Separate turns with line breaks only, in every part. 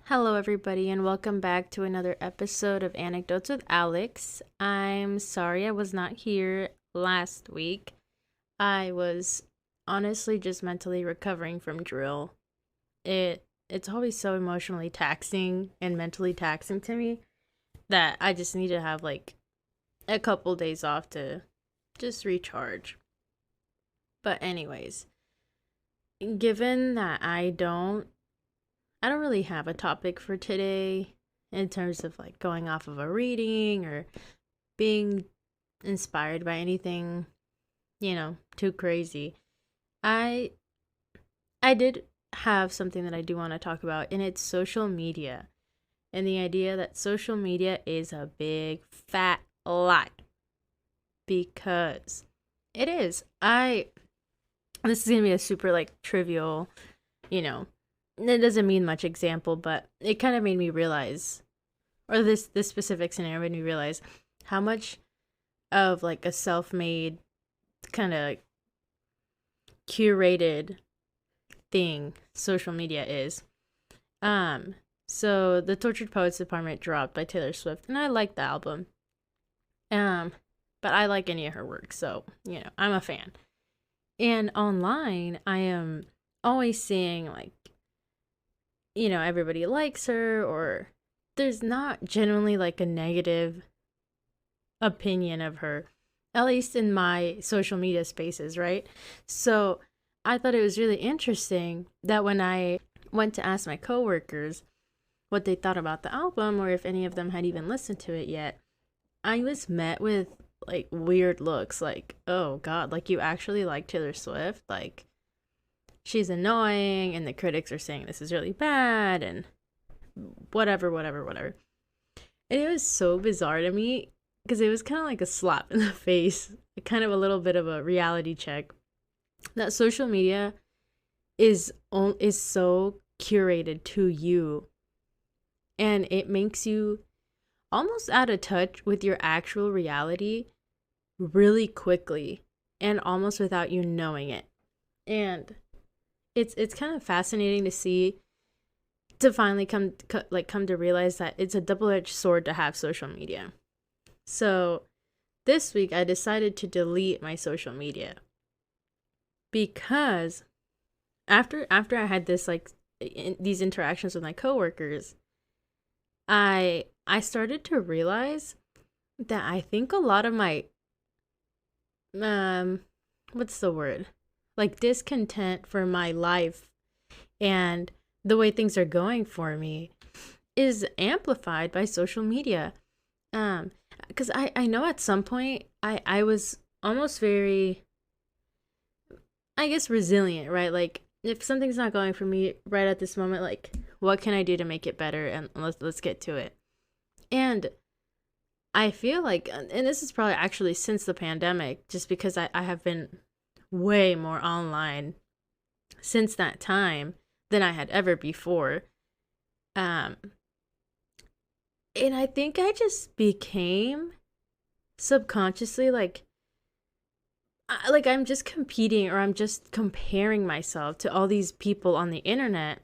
Hello, everybody, and welcome back to another episode of Anecdotes with Alex. I'm sorry I was not here last week. I was honestly just mentally recovering from drill. It's always so emotionally taxing and mentally taxing to me that I just need to have like a couple days off to just recharge. But anyways, given that I don't really have a topic for today in terms of like going off of a reading or being inspired by anything, too crazy. I I did have something that I do want to talk about, and it's social media. And the idea that social media is a big fat lie, because it is. I This is going to be a super like trivial, you know, it doesn't mean much example, but it kind of made me realize, or this specific scenario made me realize how much of like a self-made kind of curated thing social media is. So the Tortured Poets Department dropped by Taylor Swift, and I like the album. Um, but I like any of her work, so I'm a fan. And online, I am always seeing like everybody likes her, or there's not generally like a negative opinion of her, at least in my social media spaces, right? So I thought it was really interesting that when I went to ask my coworkers what they thought about the album, or if any of them had even listened to it yet, I was met with like weird looks, like, oh God, like you actually like Taylor Swift? Like, she's annoying, and the critics are saying this is really bad, and whatever, whatever, whatever. And it was so bizarre to me because it was kind of like a slap in the face, kind of a little bit of a reality check that social media is so curated to you, and it makes you almost out of touch with your actual reality really quickly, and almost without you knowing it. And it's kind of fascinating to see, to finally come to realize that it's a double-edged sword to have social media. So this week I decided to delete my social media because after I had this like these interactions with my coworkers, I started to realize that I think a lot of my what's the word? Like discontent for my life and the way things are going for me is amplified by social media. Because I know at some point I was almost very, I guess, resilient, right? Like if something's not going for me right at this moment, like what can I do to make it better, and let's get to it. And I feel like, and this is probably actually since the pandemic, just because I have been way more online since that time than I had ever before. Um, and I think I just became subconsciously like I'm just competing, or I'm just comparing myself to all these people on the internet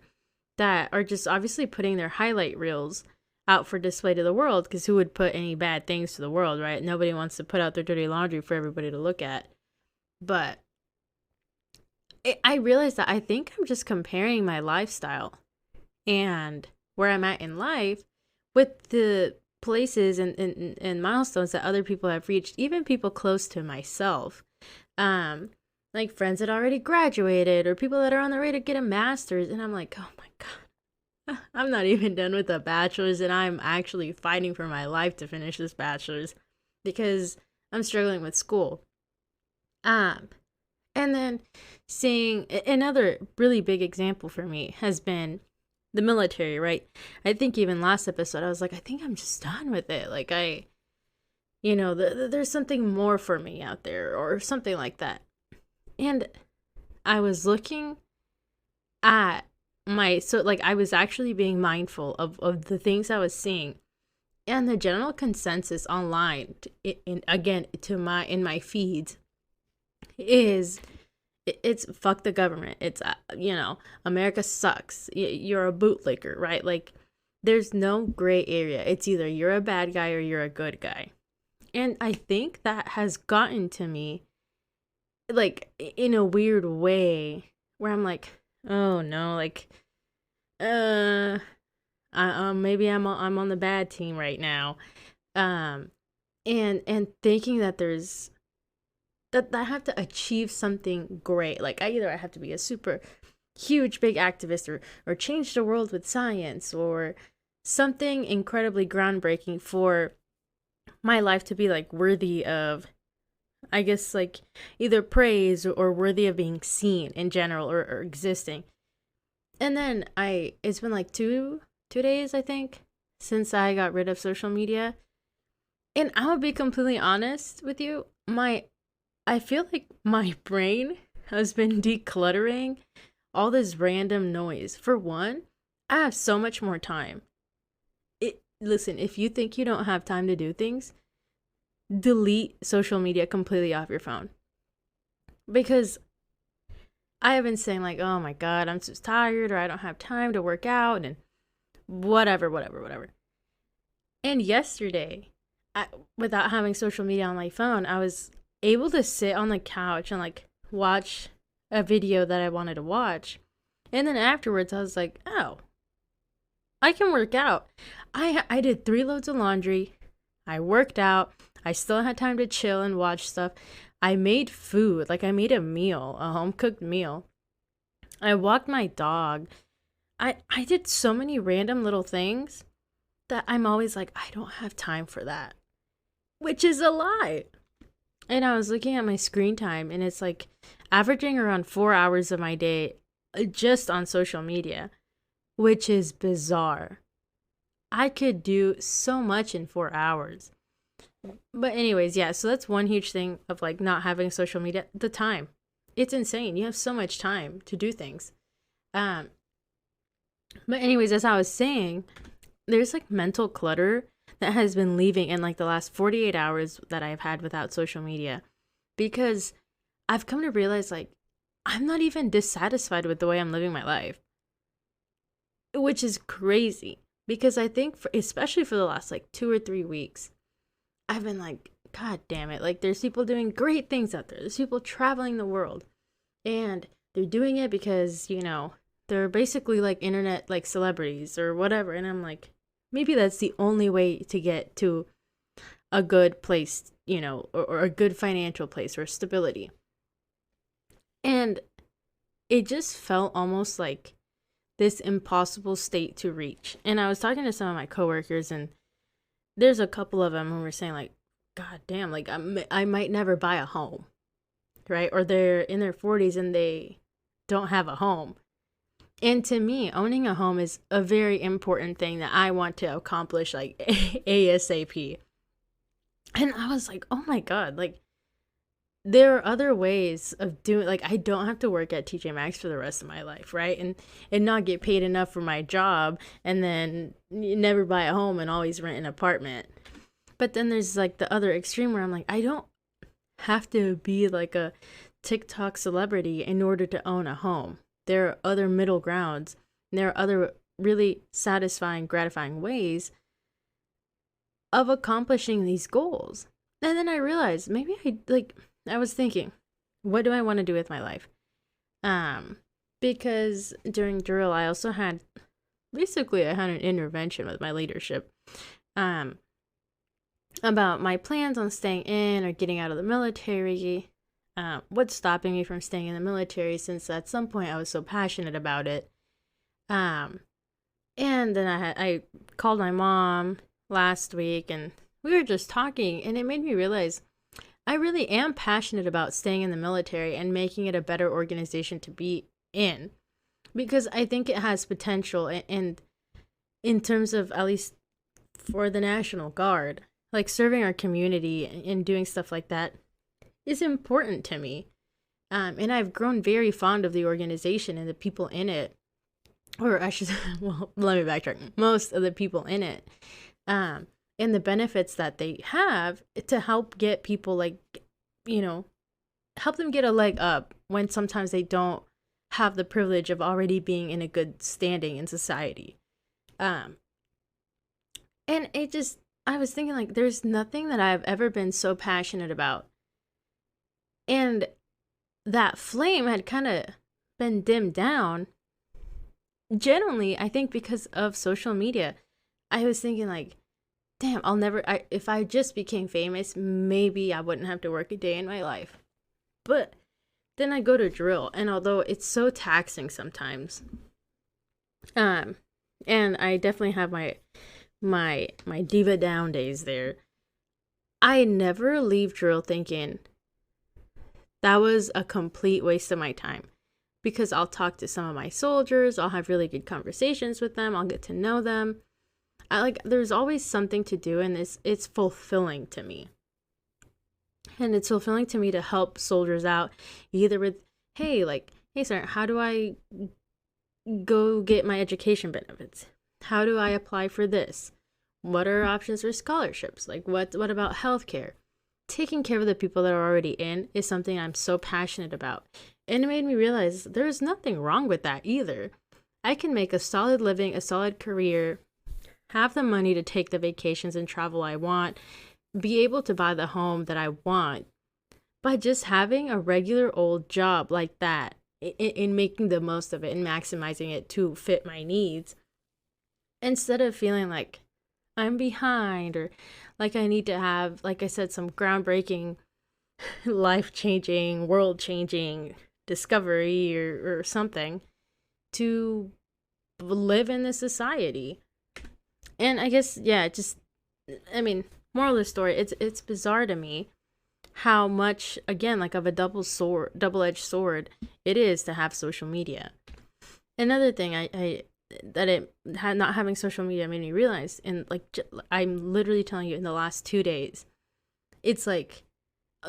that are just obviously putting their highlight reels out for display to the world, because who would put any bad things to the world, right? Nobody wants to put out their dirty laundry for everybody to look at. But I realized that I think I'm just comparing my lifestyle and where I'm at in life with the places and milestones that other people have reached, even people close to myself. Like friends that already graduated, or people that are on their way to get a master's. And I'm like, oh my God, I'm not even done with the bachelor's, and I'm actually fighting for my life to finish this bachelor's because I'm struggling with school. And then seeing another really big example for me has been the military, right? I think even last episode, I was like, I think I'm just done with it. Like, there's something more for me out there, or something like that. And I was looking at I was actually being mindful of the things I was seeing. And the general consensus online, again, in my feeds, is it's fuck the government. It's America sucks. You're a bootlicker, right? Like There's no gray area. It's either you're a bad guy or you're a good guy. And I think that has gotten to me, like, in a weird way, where I'm like, oh no, like, uh, maybe I'm on the bad team right now. Um, and thinking that that I have to achieve something great. Like, I have to be a super huge big activist, or change the world with science, or something incredibly groundbreaking for my life to be like worthy of, I guess, like, either praise or worthy of being seen in general, or existing. And then it's been like 2 days, I think, since I got rid of social media. And I would be completely honest with you, I feel like my brain has been decluttering all this random noise. For one, I have so much more time. Listen, if you think you don't have time to do things, delete social media completely off your phone. Because I have been saying, like, oh my God, I'm just tired, or I don't have time to work out, and whatever. And yesterday, without having social media on my phone, I was able to sit on the couch and, like, watch a video that I wanted to watch. And then afterwards, I was like, oh, I can work out. I did 3 loads of laundry. I worked out. I still had time to chill and watch stuff. I made food. Like, I made a meal, a home cooked meal. I walked my dog. I did so many random little things that I'm always like, I don't have time for that, which is a lie. And I was looking at my screen time, and it's like averaging around 4 hours of my day just on social media, which is bizarre. I could do so much in 4 hours. But anyways, yeah, so that's one huge thing of, like, not having social media. The time. It's insane. You have so much time to do things. But anyways, as I was saying, there's, like, mental clutter that has been leaving in, like, the last 48 hours that I've had without social media, because I've come to realize, like, I'm not even dissatisfied with the way I'm living my life, which is crazy, because I think especially for the last, like, 2 or 3 weeks, I've been like, God damn it, like, there's people doing great things out there. There's people traveling the world, and they're doing it because, they're basically, like, internet, like, celebrities or whatever. And I'm like, maybe that's the only way to get to a good place, or a good financial place, or stability. And it just felt almost like this impossible state to reach. And I was talking to some of my coworkers, and there's a couple of them who were saying, like, God damn, like, I might never buy a home, right? Or they're in their 40s and they don't have a home. And to me, owning a home is a very important thing that I want to accomplish, like, ASAP. And I was like, oh my God, like, there are other ways of doing, like, I don't have to work at TJ Maxx for the rest of my life, right? And not get paid enough for my job, and then never buy a home and always rent an apartment. But then there's, like, the other extreme where I'm like, I don't have to be like a TikTok celebrity in order to own a home. There are other middle grounds, and there are other really satisfying, gratifying ways of accomplishing these goals. And then I realized, maybe I was thinking, what do I want to do with my life? Because during drill, I also had an intervention with my leadership, about my plans on staying in or getting out of the military. What's stopping me from staying in the military, since at some point I was so passionate about it. And then I called my mom last week, and we were just talking, and it made me realize I really am passionate about staying in the military and making it a better organization to be in, because I think it has potential, and in terms of, at least for the National Guard, like, serving our community and doing stuff like that is important to me. And I've grown very fond of the organization and the people in it. Or I should, well, let me backtrack. Most of the people in it. And the benefits that they have to help get people, like, help them get a leg up when sometimes they don't have the privilege of already being in a good standing in society. And it just, I was thinking, like, there's nothing that I've ever been so passionate about. And that flame had kind of been dimmed down. Generally, I think because of social media, I was thinking, like, damn, if I just became famous, maybe I wouldn't have to work a day in my life. But then I go to drill, and although it's so taxing sometimes, um, and I definitely have my diva down days there, I never leave drill thinking that was a complete waste of my time, because I'll talk to some of my soldiers, I'll have really good conversations with them, I'll get to know them. There's always something to do, and it's fulfilling to me. And it's fulfilling to me to help soldiers out, either with, hey, like, hey, sir, how do I go get my education benefits? How do I apply for this? What are options for scholarships? Like, what about healthcare? Taking care of the people that are already in is something I'm so passionate about. And it made me realize there's nothing wrong with that either. I can make a solid living, a solid career, have the money to take the vacations and travel I want, be able to buy the home that I want by just having a regular old job like that, in making the most of it and maximizing it to fit my needs, instead of feeling like I'm behind, or like I need to have, like I said, some groundbreaking, life changing, world changing discovery or something to live in this society. And I guess, yeah, I mean, moral of the story, it's bizarre to me how much, again, like, of a double-edged sword it is to have social media. Another thing not having social media made me realize, and like, I'm literally telling you, in the last 2 days, it's like,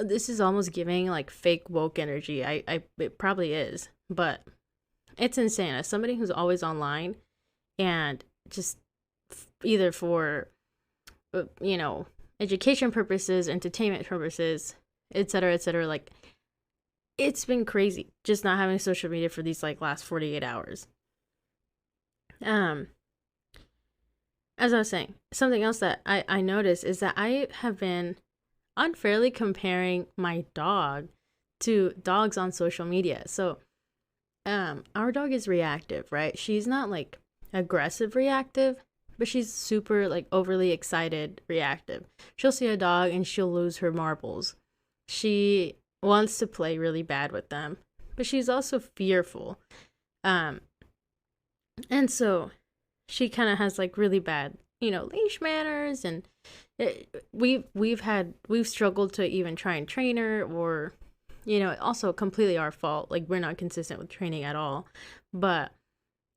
this is almost giving like fake woke energy. It probably is, but it's insane. As somebody who's always online, and just either for education purposes, entertainment purposes, etc., etc., like, it's been crazy just not having social media for these like last 48 hours. As I was saying, something else that I noticed is that I have been unfairly comparing my dog to dogs on social media. So our dog is reactive, right? She's not like aggressive reactive, but she's super like overly excited reactive. She'll see a dog and she'll lose her marbles. She wants to play really bad with them, but she's also fearful. And so she kind of has like really bad, leash manners, and we've struggled to even try and train her, or also completely our fault. Like, we're not consistent with training at all. But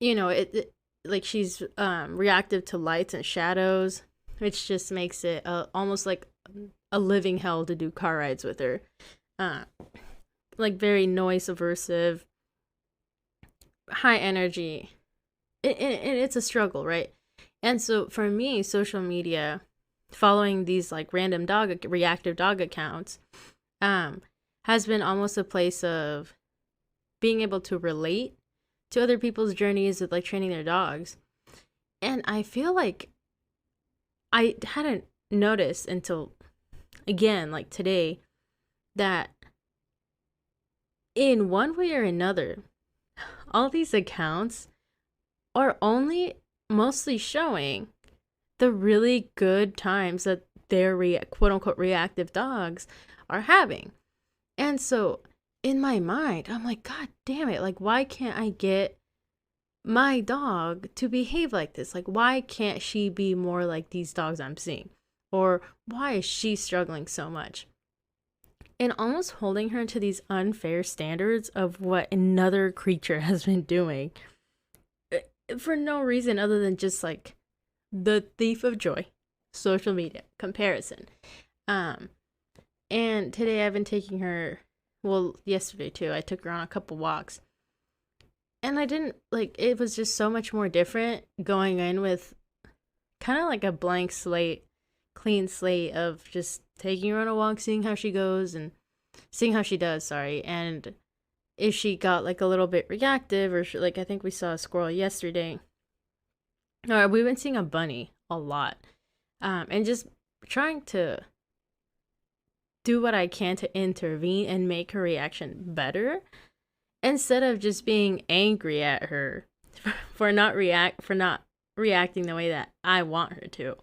it like, she's reactive to lights and shadows, which just makes it almost like a living hell to do car rides with her. Like, very noise aversive, high energy. It's a struggle, right? And so for me, social media, following these like random reactive dog accounts, has been almost a place of being able to relate to other people's journeys with like training their dogs. And I feel like I hadn't noticed until, again, like today, that in one way or another, all these accounts are only mostly showing the really good times that their quote unquote reactive dogs are having. And so in my mind, I'm like, God damn it. Like, why can't I get my dog to behave like this? Like, why can't she be more like these dogs I'm seeing? Or why is she struggling so much? And almost holding her to these unfair standards of what another creature has been doing for no reason other than just like the thief of joy, social media comparison. And today I've been taking her, well, yesterday too, I took her on a couple walks, and I didn't like, it was just so much more different going in with kind of like a blank slate, clean slate of just taking her on a walk, seeing how she goes, and seeing how she does, and if she got like a little bit reactive, or like, I think we saw a squirrel yesterday. We've been seeing a bunny a lot. and just trying to do what I can to intervene and make her reaction better instead of just being angry at her for not reacting the way that I want her to.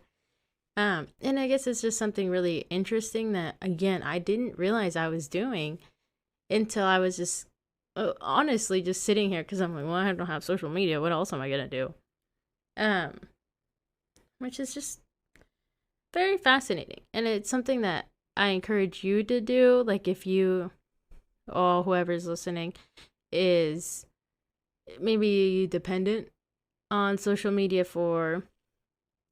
And I guess it's just something really interesting that, again, I didn't realize I was doing until I was just honestly just sitting here because I'm like, well, I don't have social media. What else am I gonna do? Um, which is just very fascinating, and it's something that I encourage you to do. Like, if you or whoever's listening is maybe dependent on social media for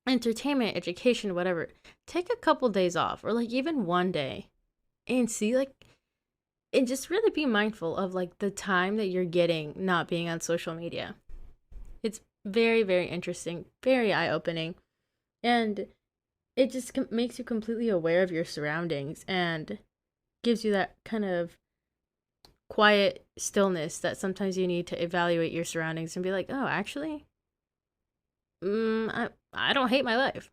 entertainment, education, whatever, take a couple days off or like even one day and see like and just really be mindful of like the time that you're getting not being on social media. It's very, very interesting, very eye-opening, and it just makes you completely aware of your surroundings and gives you that kind of quiet stillness that sometimes you need to evaluate your surroundings and be like, oh, actually, I don't hate my life.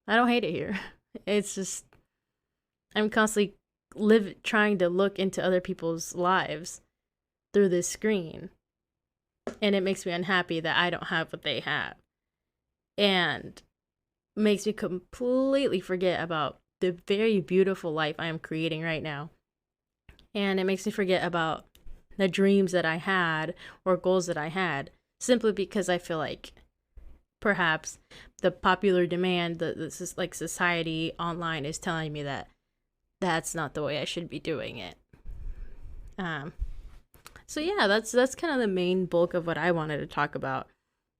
I don't hate it here. It's just I'm constantly trying to look into other people's lives through this screen, and it makes me unhappy that I don't have what they have, and makes me completely forget about the very beautiful life I am creating right now. And it makes me forget about the dreams that I had or goals that I had simply because I feel like perhaps the popular demand, this is like society online is telling me that that's not the way I should be doing it. So yeah, that's kind of the main bulk of what I wanted to talk about.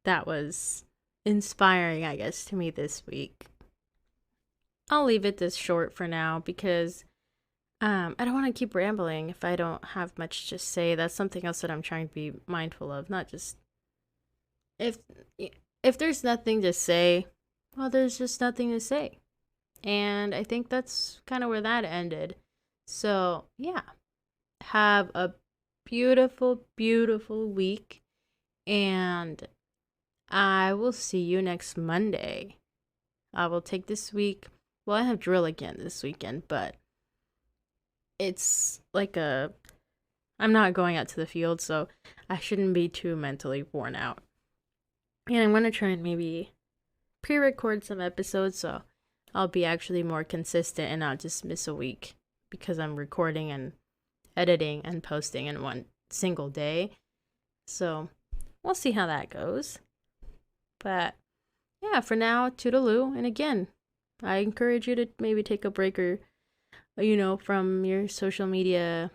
That was inspiring, I guess, to me this week. I'll leave it this short for now because I don't want to keep rambling if I don't have much to say. That's something else that I'm trying to be mindful of. Not just if if there's nothing to say, well, there's just nothing to say. And I think that's kind of where that ended. So, yeah. Have a beautiful, beautiful week. And I will see you next Monday. I will take this week. Well, I have drill again this weekend, but it's like I'm not going out to the field, so I shouldn't be too mentally worn out. And I'm going to try and maybe pre-record some episodes so I'll be actually more consistent and not just miss a week because I'm recording and editing and posting in one single day. So we'll see how that goes. But yeah, for now, toodaloo. And again, I encourage you to maybe take a break or, from your social media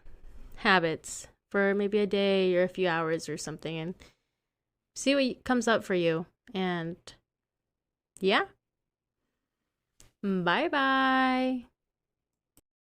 habits for maybe a day or a few hours or something and see what comes up for you. And yeah. Bye bye.